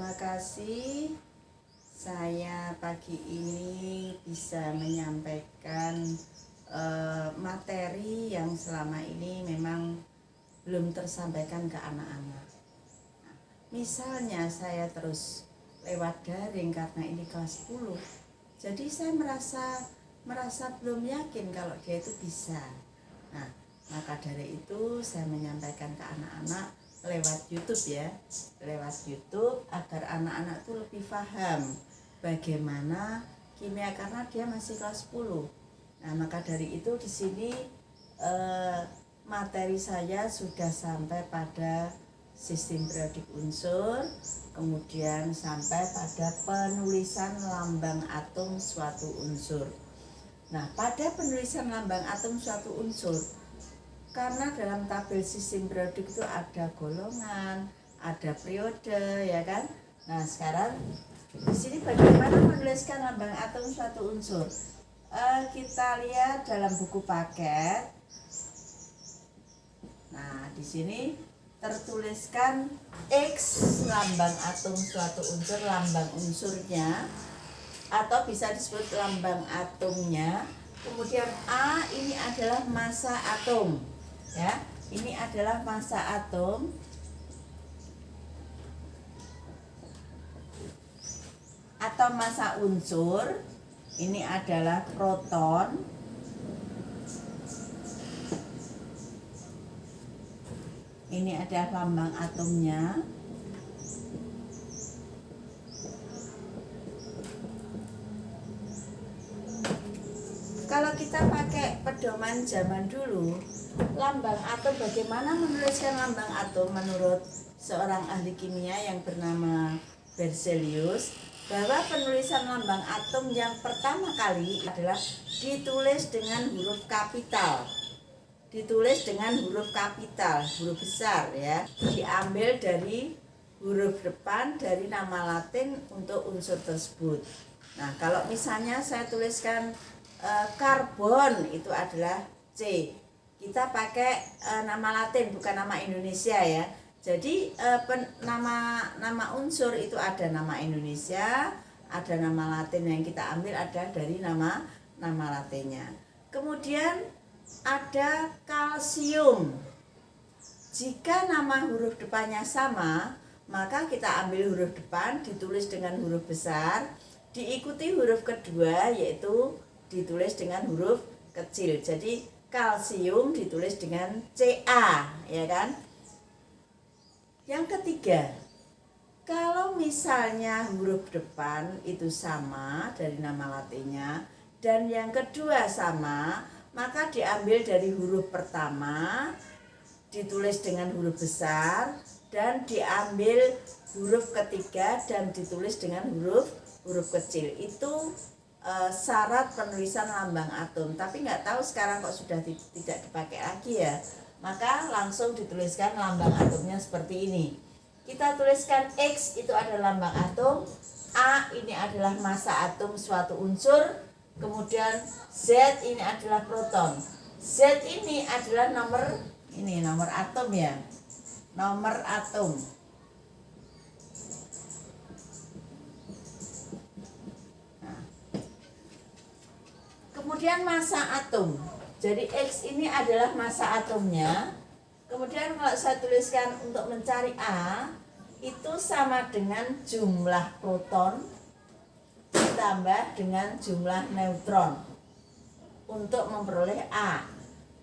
terima kasih saya pagi ini bisa menyampaikan materi yang selama ini memang belum tersampaikan ke anak-anak. Misalnya saya terus lewat daring karena ini kelas 10. Jadi saya merasa belum yakin kalau dia itu bisa. Nah, maka dari itu saya menyampaikan ke anak-anak lewat YouTube ya, lewat YouTube agar anak-anak itu lebih paham bagaimana kimia karena dia masih kelas 10. Nah, maka dari itu di sini materi saya sudah sampai pada sistem periodik unsur, kemudian sampai pada penulisan lambang atom suatu unsur. Nah, pada penulisan lambang atom suatu unsur, karena dalam tabel sistem periodik itu ada golongan, ada periode, ya kan? Nah, sekarang di sini bagaimana menuliskan lambang atom suatu unsur? Kita lihat dalam buku paket. Nah, di sini tertuliskan X lambang atom suatu unsur, lambang unsurnya, atau bisa disebut lambang atomnya. Kemudian A ini adalah massa atom. Ya, ini adalah massa atom. Atau massa unsur. Ini adalah proton. Ini adalah lambang atomnya. Kalau kita pakai pedoman zaman dulu, lambang atom, bagaimana menuliskan lambang atom menurut seorang ahli kimia yang bernama Berzelius, bahwa penulisan lambang atom yang pertama kali adalah ditulis dengan huruf kapital. Ditulis dengan huruf kapital, huruf besar ya. Diambil dari huruf depan dari nama Latin untuk unsur tersebut. Nah, kalau misalnya saya tuliskan karbon itu adalah C. Kita pakai nama Latin bukan nama Indonesia ya. Jadi nama unsur itu ada nama Indonesia, ada nama Latin yang kita ambil ada dari nama Latinnya. Kemudian ada kalsium. Jika nama huruf depannya sama, maka kita ambil huruf depan ditulis dengan huruf besar, diikuti huruf kedua yaitu ditulis dengan huruf kecil. Jadi kalsium ditulis dengan Ca, ya kan? Yang ketiga, kalau misalnya huruf depan itu sama dari nama Latinnya dan yang kedua sama, maka diambil dari huruf pertama ditulis dengan huruf besar dan diambil huruf ketiga dan ditulis dengan huruf kecil. Itu syarat penulisan lambang atom. Tapi nggak tahu sekarang kok sudah tidak dipakai lagi ya. Maka langsung dituliskan lambang atomnya seperti ini. Kita tuliskan X itu adalah lambang atom, A ini adalah massa atom suatu unsur, kemudian Z ini adalah proton. Z ini adalah nomor atom ya. Nomor atom. Kemudian massa atom. Jadi X ini adalah massa atomnya. Kemudian kalau saya tuliskan untuk mencari A, itu sama dengan jumlah proton ditambah dengan jumlah neutron untuk memperoleh A.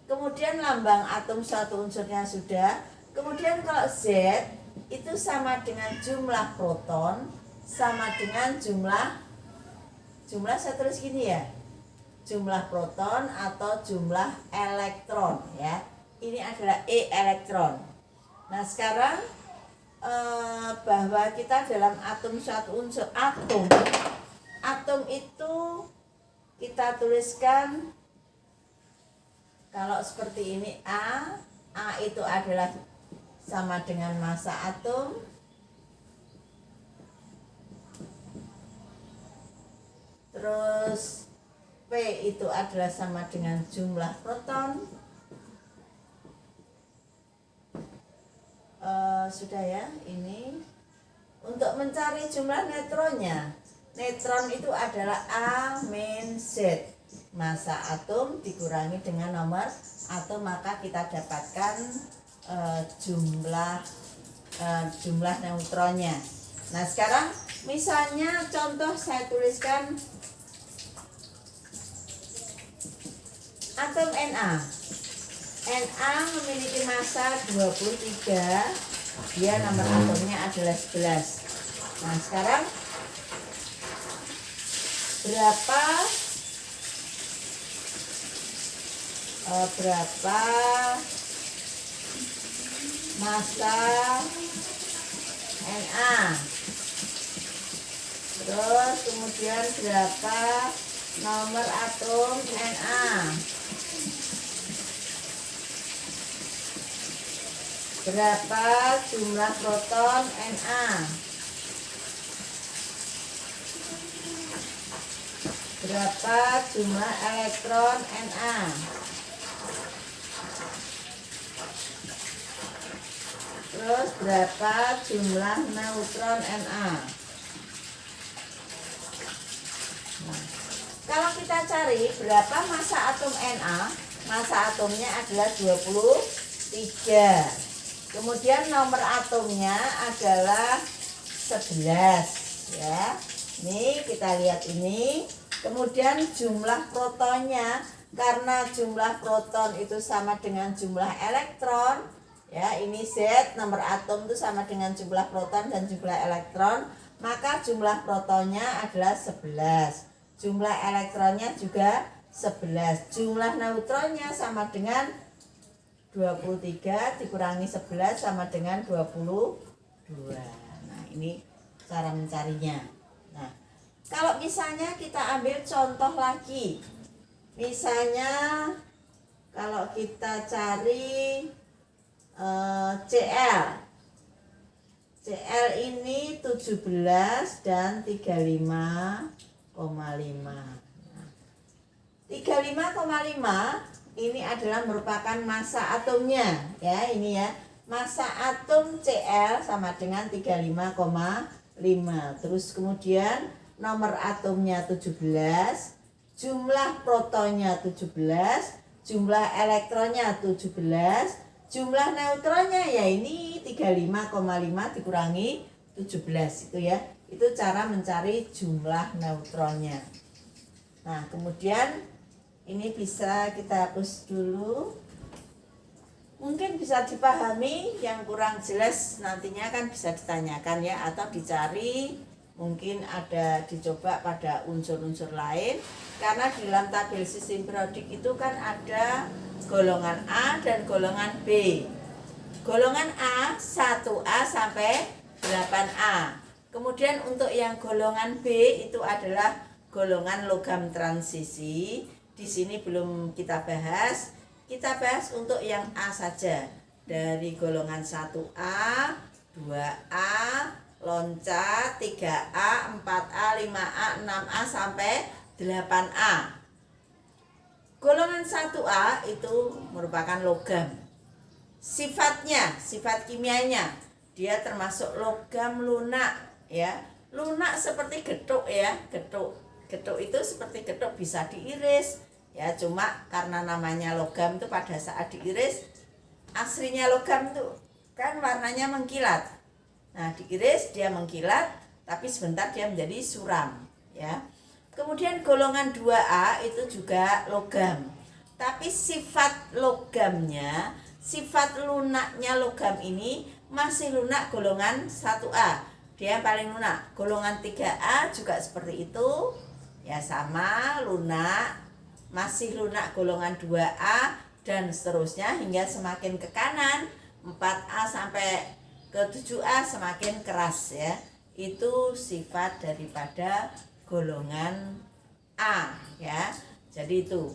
Kemudian lambang atom suatu unsurnya sudah. Kemudian kalau Z itu sama dengan jumlah proton sama dengan jumlah saya tulis gini ya. Jumlah proton atau jumlah elektron ya. Ini adalah E elektron. Nah, sekarang bahwa kita dalam atom suatu unsur atom itu kita tuliskan kalau seperti ini A itu adalah sama dengan massa atom. Terus P itu adalah sama dengan jumlah proton. Sudah ya, ini untuk mencari jumlah neutronnya, neutron itu adalah A-Z. Massa atom dikurangi dengan nomor atom, maka kita dapatkan jumlah neutronnya. Nah, sekarang misalnya contoh saya tuliskan atom Na. Na memiliki massa 23, dia nomor atomnya adalah 11. Nah, sekarang berapa massa Na, terus kemudian berapa nomor atom Na, berapa jumlah proton Na, berapa jumlah elektron Na, terus berapa jumlah neutron Na. Nah, kalau kita cari berapa massa atom Na, massa atomnya adalah 23. Kemudian nomor atomnya adalah 11 ya. Ini kita lihat ini. Kemudian jumlah protonnya, karena jumlah proton itu sama dengan jumlah elektron ya, ini Z, nomor atom itu sama dengan jumlah proton dan jumlah elektron, maka jumlah protonnya adalah 11, jumlah elektronnya juga 11, jumlah neutronnya sama dengan 23 dikurangi 11 sama dengan 22. Nah, ini cara mencarinya. Nah, kalau misalnya kita ambil contoh lagi, misalnya kalau kita cari CL ini 17 dan 35,5. Nah, 35,5 ini adalah merupakan massa atomnya ya, ini ya. Massa atom Cl sama dengan 35,5. Terus kemudian nomor atomnya 17, jumlah protonnya 17, jumlah elektronnya 17, jumlah neutronnya ya ini 35,5 dikurangi 17 itu ya. Itu cara mencari jumlah neutronnya. Nah, kemudian ini bisa kita hapus dulu. Mungkin bisa dipahami, yang kurang jelas nantinya kan bisa ditanyakan ya, atau dicari, mungkin ada dicoba pada unsur-unsur lain. Karena di dalam tabel sistem periodik itu kan ada golongan A dan golongan B. Golongan A 1A sampai 8A. Kemudian untuk yang golongan B itu adalah golongan logam transisi. Di sini belum kita bahas. Kita bahas untuk yang A saja. Dari golongan 1A, 2A, loncat, 3A, 4A, 5A, 6A sampai 8A. Golongan 1A itu merupakan logam. Sifatnya, sifat kimianya, dia termasuk logam lunak ya. Lunak seperti getuk ya, getuk. Getuk itu seperti getuk bisa diiris ya, cuma karena namanya logam itu pada saat diiris, aslinya logam itu kan warnanya mengkilat. Nah, diiris dia mengkilat, tapi sebentar dia menjadi suram ya. Kemudian golongan 2A itu juga logam. Tapi sifat logamnya, sifat lunaknya logam ini masih lunak golongan 1A. Dia yang paling lunak. Golongan 3A juga seperti itu. Ya sama, lunak. Masih lunak golongan 2A dan seterusnya hingga semakin ke kanan 4A sampai ke 7A semakin keras ya. Itu sifat daripada golongan A ya. Jadi itu.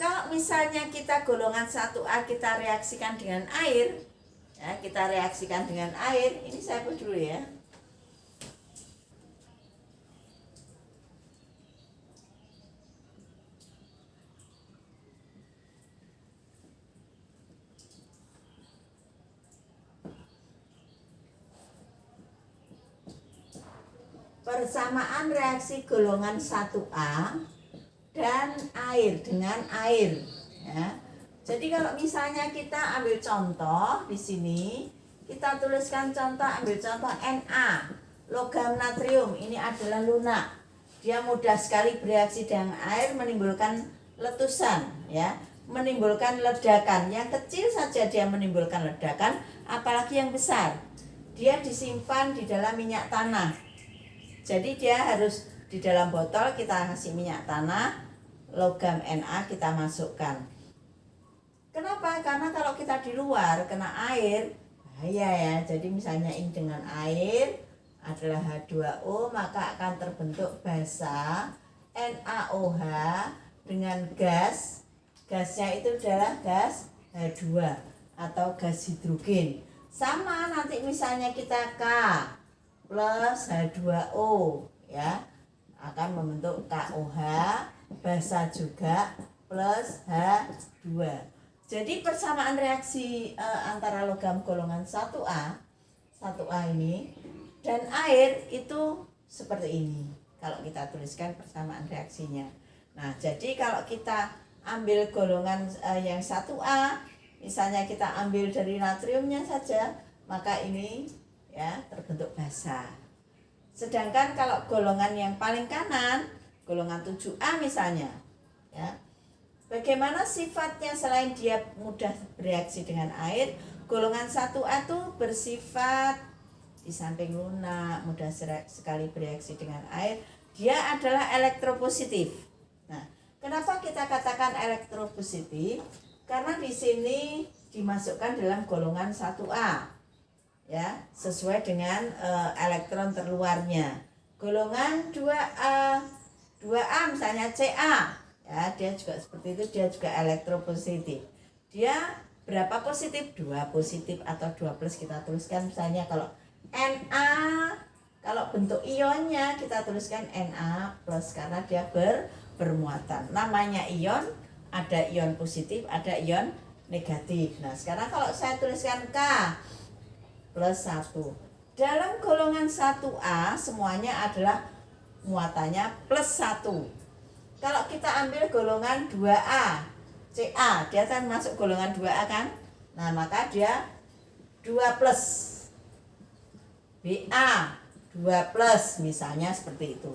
Kalau misalnya kita golongan 1A kita reaksikan dengan air ya, kita reaksikan dengan air. Ini saya hapus dulu ya. persamaan reaksi golongan 1A dan air dengan air ya. Jadi kalau misalnya kita ambil contoh di sini, kita tuliskan contoh, ambil contoh Na, logam natrium, ini adalah lunak. Dia mudah sekali bereaksi dengan air, menimbulkan letusan ya, menimbulkan ledakan. Yang kecil saja dia menimbulkan ledakan, apalagi yang besar. Dia disimpan di dalam minyak tanah. Jadi dia harus di dalam botol, kita kasih minyak tanah, logam Na kita masukkan. Kenapa? Karena kalau kita di luar kena air bahaya ya. Jadi misalnya ini dengan air adalah H2O, maka akan terbentuk basa NaOH dengan gas. Gasnya itu adalah gas H2 atau gas hidrogen. Sama nanti misalnya kita K plus H2O ya, akan membentuk KOH, basa juga plus H2. Jadi persamaan reaksi antara logam golongan 1A ini dan air itu seperti ini. Kalau kita tuliskan persamaan reaksinya. Nah, jadi kalau kita ambil golongan yang 1A, misalnya kita ambil dari natriumnya saja, maka ini ya terbentuk basa. Sedangkan kalau golongan yang paling kanan, golongan 7A misalnya ya, bagaimana sifatnya selain dia mudah bereaksi dengan air, golongan 1A itu bersifat di samping lunak, mudah sekali bereaksi dengan air, dia adalah elektropositif. Nah, kenapa kita katakan elektropositif? Karena di sini dimasukkan dalam golongan 1A. Ya, sesuai dengan elektron terluarnya. Golongan 2A misalnya Ca, ya, dia juga seperti itu, dia juga elektropositif. Dia berapa positif? 2 positif atau 2 plus kita tuliskan misalnya kalau Na, kalau bentuk ionnya kita tuliskan Na plus karena dia bermuatan. Namanya ion, ada ion positif, ada ion negatif. Nah, sekarang kalau saya tuliskan K plus 1. Dalam golongan 1A semuanya adalah muatannya plus 1. Kalau kita ambil golongan 2A, Ca, dia kan masuk golongan 2A kan? Nah, maka dia 2 plus. Ba 2 plus misalnya seperti itu.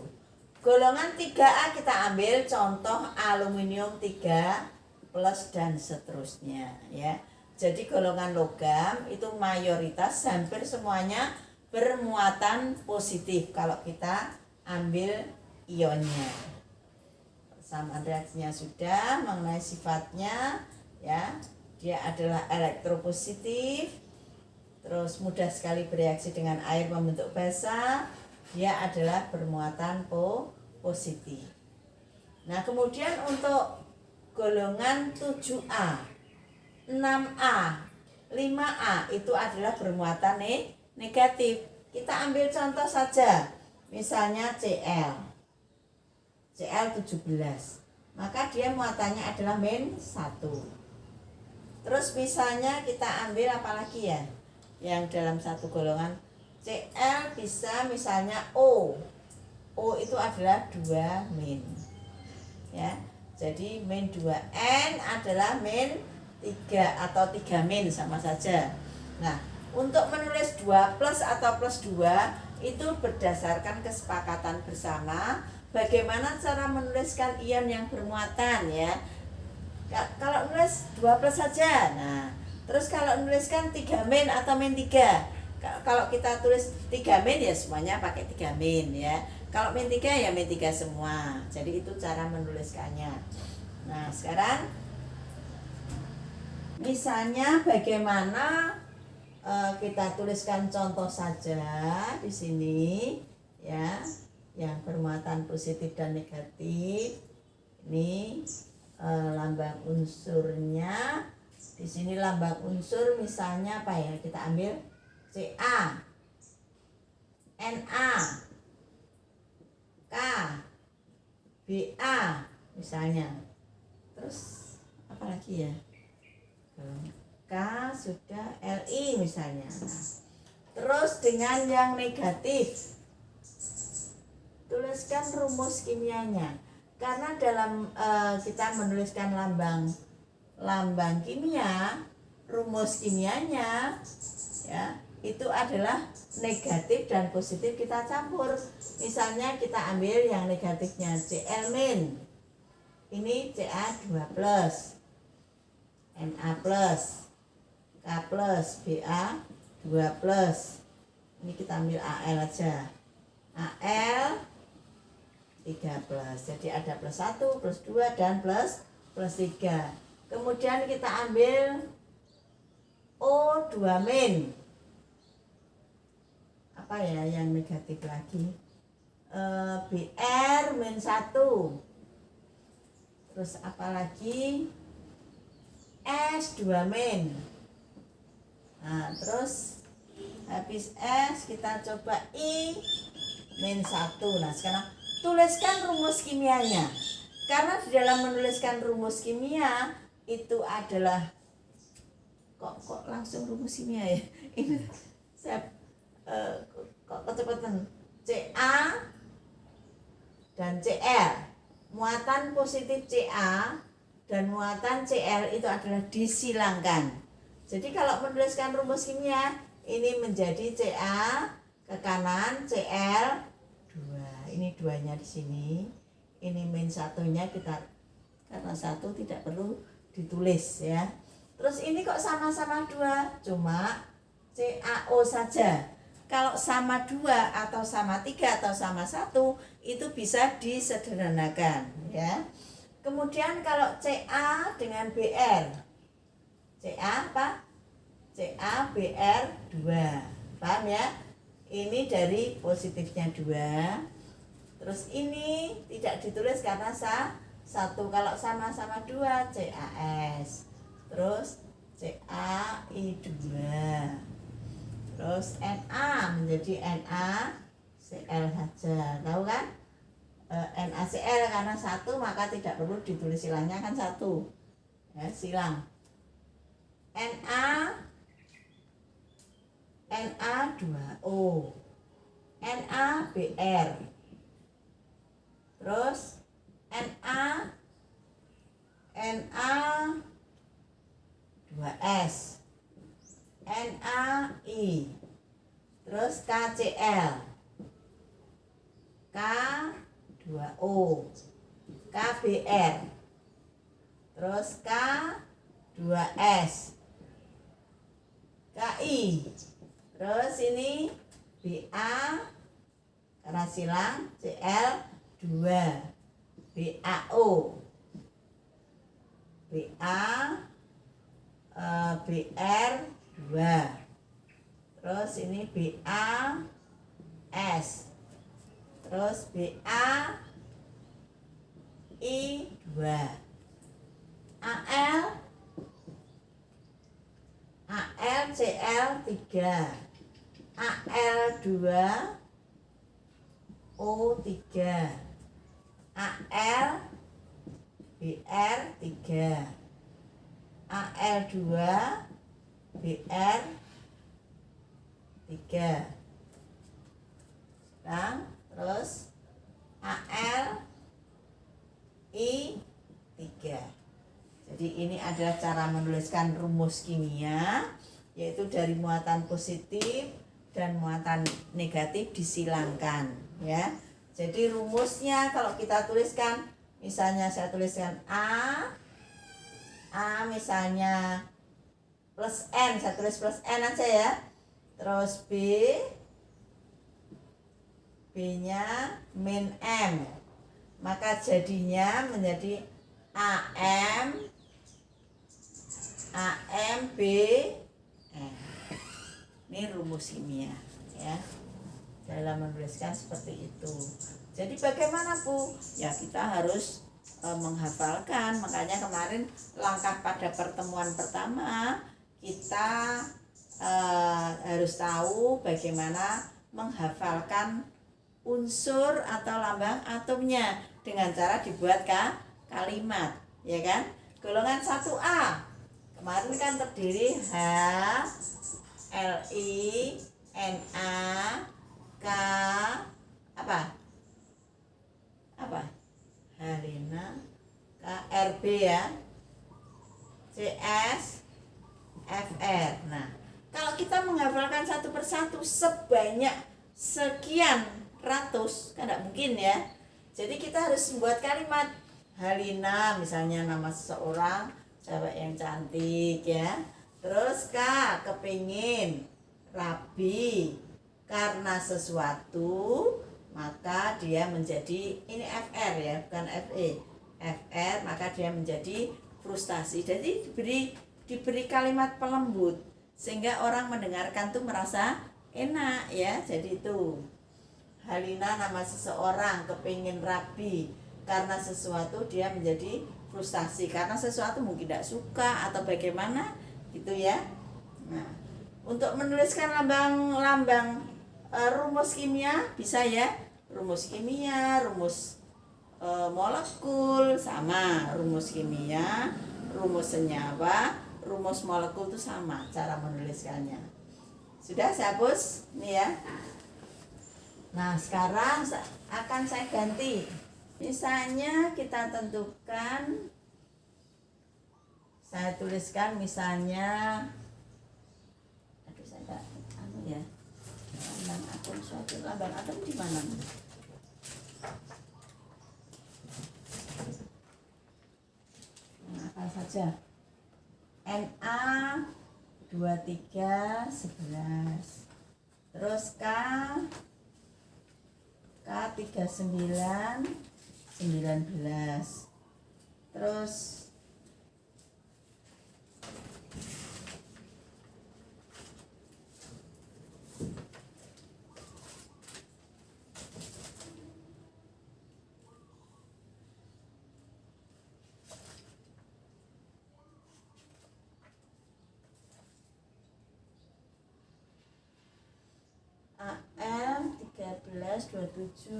Golongan 3A kita ambil contoh aluminium 3 plus dan seterusnya ya. Jadi golongan logam itu mayoritas hampir semuanya bermuatan positif kalau kita ambil ionnya. Persamaan reaksinya sudah, mengenai sifatnya ya, dia adalah elektropositif, terus mudah sekali bereaksi dengan air membentuk basa, dia adalah bermuatan positif. Nah, kemudian untuk golongan 7A, 6A, 5A itu adalah bermuatan negatif. Kita ambil contoh saja, misalnya Cl 17, maka dia muatannya adalah -1. Terus misalnya kita ambil apa lagi ya, yang dalam satu golongan Cl bisa misalnya O itu adalah 2 min ya. Jadi -2N adalah -3 atau 3 min sama saja. Nah, untuk menulis 2 plus atau plus 2 itu berdasarkan kesepakatan bersama bagaimana cara menuliskan ion yang bermuatan ya. Kalau nulis 2 plus saja. Nah, terus kalau menuliskan 3 min atau -3. Kalau kita tulis 3 min ya semuanya pakai 3 min ya. Kalau -3 ya -3 semua. Jadi itu cara menuliskannya. Nah, sekarang misalnya bagaimana kita tuliskan contoh saja di sini ya, yang bermuatan positif dan negatif. Ini lambang unsurnya. Di sini lambang unsur misalnya apa ya? Kita ambil Ca, Na, K, Ba misalnya. Terus apa lagi ya? K sudah, Li misalnya. Nah, terus dengan yang negatif menuliskan rumus kimianya. Karena dalam kita menuliskan lambang kimia, rumus kimianya ya itu adalah negatif dan positif kita campur. Misalnya kita ambil yang negatifnya Cl-, ini Ca2+, Na+, K+, Ba2+. Ini kita ambil Al aja, Al 3+. Jadi ada +1, +2 dan +3. Kemudian kita ambil O2-. Apa ya yang negatif lagi? Br-1. Terus apa lagi? S2-. Nah, terus habis S kita coba I-1. Nah, sekarang tuliskan rumus kimianya. Karena di dalam menuliskan rumus kimia itu adalah kok langsung rumus kimia ya. Ini saya kok kecepatan. Ca dan Cl. Muatan positif Ca dan muatan Cl itu adalah disilangkan. Jadi kalau menuliskan rumus kimia ini menjadi Ca ke kanan, Cl 2. Ini 2-nya di sini. Ini -1-nya kita karena 1 tidak perlu ditulis ya. Terus ini kok sama-sama 2, cuma CaO saja. Kalau sama 2 atau sama 3 atau sama 1 itu bisa disederhanakan ya. Kemudian kalau Ca dengan Br, Ca apa? CaBr2. Paham ya? Ini dari positifnya 2. Terus ini tidak ditulis karena 1. Kalau sama-sama 2 CaS. Terus CaI2. Terus Na menjadi NaCl saja. Tahu kan? NaCl karena 1 maka tidak perlu ditulis silangnya kan 1. Ya, silang. Na2O. NaBr. Terus Na2S. NaI. Terus KCl. K2O. KBr. Terus K2S. Ki. Terus ini Ba karena silang Cl2. BaO. Br2. Terus ini BaS. Terus BaI2. AlCl3. Al2O3. AlBr3. Al2Br3. Terus AlI3. Jadi ini adalah cara menuliskan rumus kimia, yaitu dari muatan positif dan muatan negatif disilangkan ya. Jadi rumusnya kalau kita tuliskan, misalnya saya tuliskan A misalnya plus N, saya tulis plus N aja ya. Terus B-nya min M. Maka jadinya menjadi AMB. Ini rumus kimia ya. Dalam menuliskan seperti itu. Jadi bagaimana Bu? Ya kita harus menghafalkan. Makanya kemarin langkah pada pertemuan pertama kita harus tahu bagaimana menghafalkan unsur atau lambang atomnya dengan cara dibuat kalimat, ya kan? Golongan 1A kemarin kan terdiri H, Li, Na, K apa? ya. CS FR. Nah, kalau kita menghafalkan satu persatu sebanyak sekian ratus, kan tidak mungkin ya. Jadi kita harus membuat kalimat. Halina misalnya nama seseorang, cewek yang cantik ya. Terus Kak kepingin rabi karena sesuatu, maka dia menjadi, ini FR ya, bukan FE. FR, maka dia menjadi frustasi. Jadi diberi kalimat pelembut sehingga orang mendengarkan tuh merasa enak ya. Jadi itu Halina nama seseorang kepingin rabi karena sesuatu, dia menjadi frustasi karena sesuatu mungkin tidak suka atau bagaimana gitu ya. Nah, untuk menuliskan lambang rumus kimia bisa ya, rumus kimia, rumus molekul sama, rumus kimia, rumus senyawa, rumus molekul itu sama cara menuliskannya. Sudah saya hapus nih ya. Nah, sekarang akan saya ganti. Misalnya kita tentukan, saya tuliskan misalnya, aduh saya enggak ya. Lambang atom suatu, lambang atom di mana? Nah, apa saja? Na2311. Terus K3919. Terus AM1327.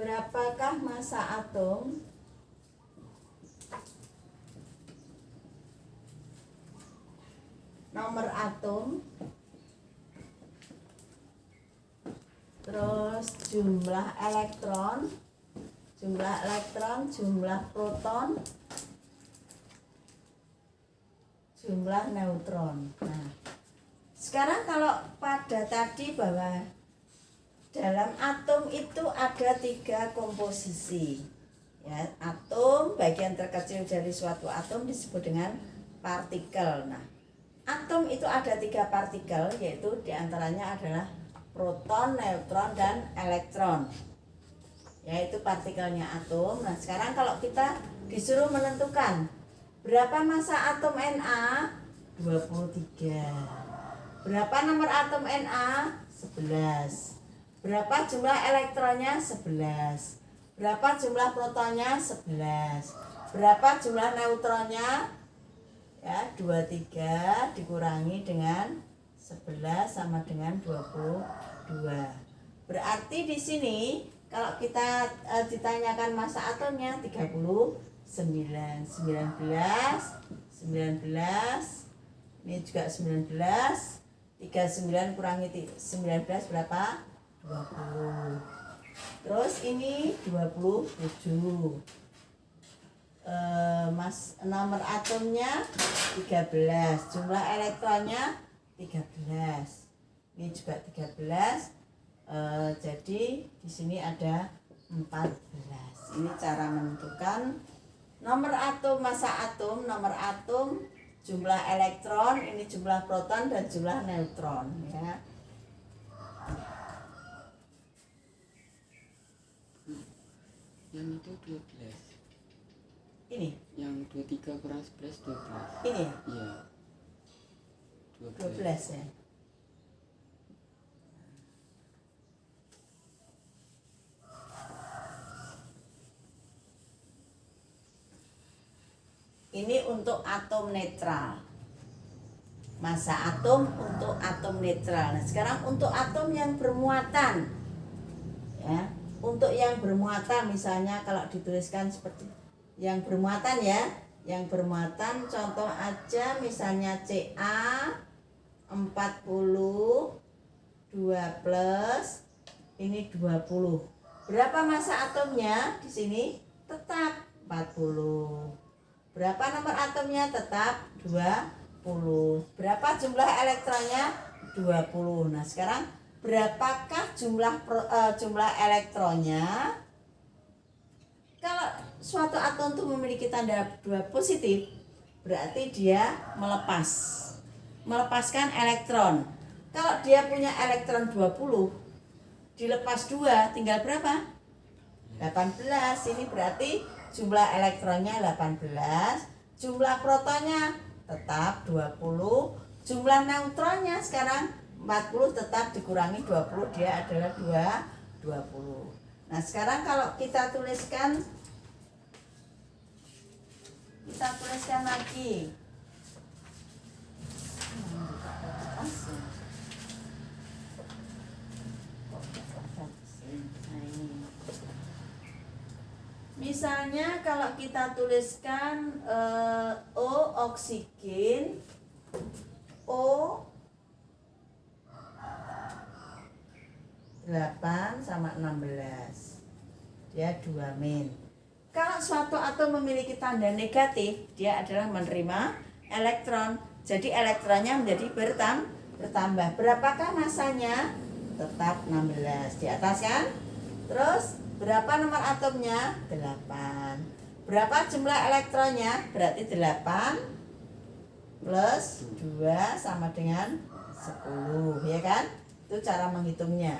Berapakah massa atom? Nomor atom, terus jumlah elektron, jumlah proton, jumlah neutron. Nah, sekarang kalau pada tadi bahwa dalam atom itu ada 3 komposisi ya. Atom, bagian terkecil dari suatu atom disebut dengan partikel. Nah, atom itu ada 3 partikel, yaitu diantaranya adalah proton, neutron, dan elektron, yaitu partikelnya atom. Nah, sekarang kalau kita disuruh menentukan berapa massa atom Na, 23. Berapa nomor atom Na? 11. Berapa jumlah elektronnya? 11. Berapa jumlah protonnya? 11. Berapa jumlah neutronnya? Ya, 23 dikurangi dengan 11 sama dengan 22. Berarti di sini kalau kita ditanyakan massa atomnya 39, 19, ini juga 19, 39 kurangi 19 berapa? 20. Terus ini 27. Nomor atomnya 13, jumlah elektronnya 13. Ini juga 13. Jadi di sini ada 14. Ini cara menentukan nomor atom, massa atom, nomor atom, jumlah elektron, ini jumlah proton dan jumlah neutron ya. Yang itu 12. Ini Yang 23 kurang 11 12. ini Iya. 12 ya. Ini untuk atom netral. Massa atom untuk atom netral. Nah, sekarang untuk atom yang bermuatan ya. untuk yang bermuatan, misalnya kalau dituliskan seperti yang bermuatan ya, yang bermuatan contoh aja misalnya Ca 40 2 plus ini 20. Berapa massa atomnya di sini? Tetap 40. Berapa nomor atomnya? Tetap 20. Berapa jumlah elektronnya? 20. Nah, sekarang berapakah jumlah elektronnya? Kalau suatu atom itu memiliki tanda 2 positif, berarti dia melepaskan elektron. Kalau dia punya elektron 20, dilepas 2, tinggal berapa? 18. Ini berarti jumlah elektronnya 18, jumlah protonnya tetap 20, jumlah neutronnya sekarang 40 tetap dikurangi 20, dia adalah 20. Nah, sekarang kalau kita tuliskan lagi. Misalnya kalau kita tuliskan O oksigen, O 8 sama 16, dia 2 min. Kalau suatu atom memiliki tanda negatif, dia adalah menerima elektron. Jadi elektronnya menjadi bertambah. Berapakah masanya? Tetap 16 di atas kan? Terus berapa nomor atomnya? 8. Berapa jumlah elektronnya? Berarti 8 plus 2 sama dengan 10, ya kan? Itu cara menghitungnya.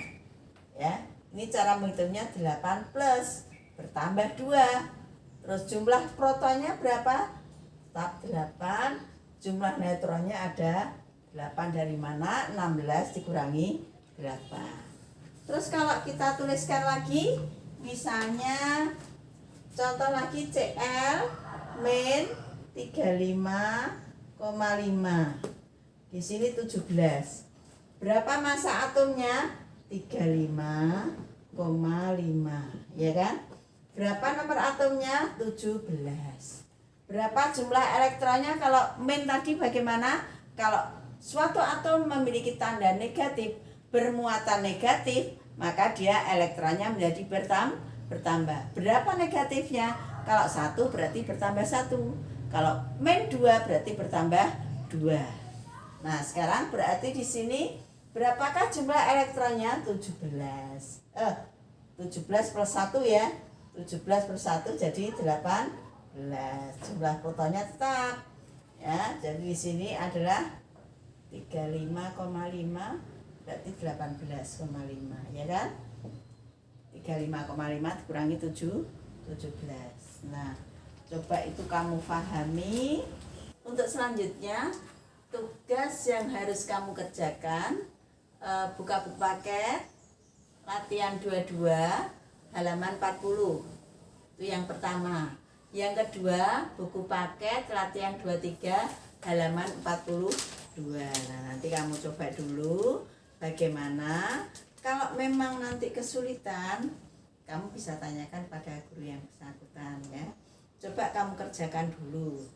Ya, ini cara menghitungnya 8 plus bertambah 2. Terus jumlah protonnya berapa? Tetap 8. Jumlah neutronnya ada 8 dari mana? 16 dikurangi 8. Terus kalau kita tuliskan lagi, misalnya contoh lagi Cl min 35,5. Di sini 17. Berapa massa atomnya? 35,5, ya kan? Berapa nomor atomnya? 17. Berapa jumlah elektronnya? Kalau min tadi bagaimana? Kalau suatu atom memiliki tanda negatif, bermuatan negatif, maka dia elektronnya menjadi bertambah. Berapa negatifnya? Kalau 1 berarti bertambah 1. Kalau min 2 berarti bertambah 2. Nah, sekarang berarti di sini berapakah jumlah elektronnya? 17. 17 plus 1 ya. 17 plus 1 jadi 18. Jumlah protonnya tetap. Ya, jadi di sini adalah 35,5 berarti 18,5, ya kan? 35,5 dikurangi 17. Nah, coba itu kamu pahami. Untuk selanjutnya, tugas yang harus kamu kerjakan, buka buku paket latihan 22 halaman 40. Itu yang pertama. Yang kedua, buku paket latihan 23 halaman 42. Nah, nanti kamu coba dulu bagaimana. Kalau memang nanti kesulitan, kamu bisa tanyakan pada guru yang bersangkutan ya. Coba kamu kerjakan dulu.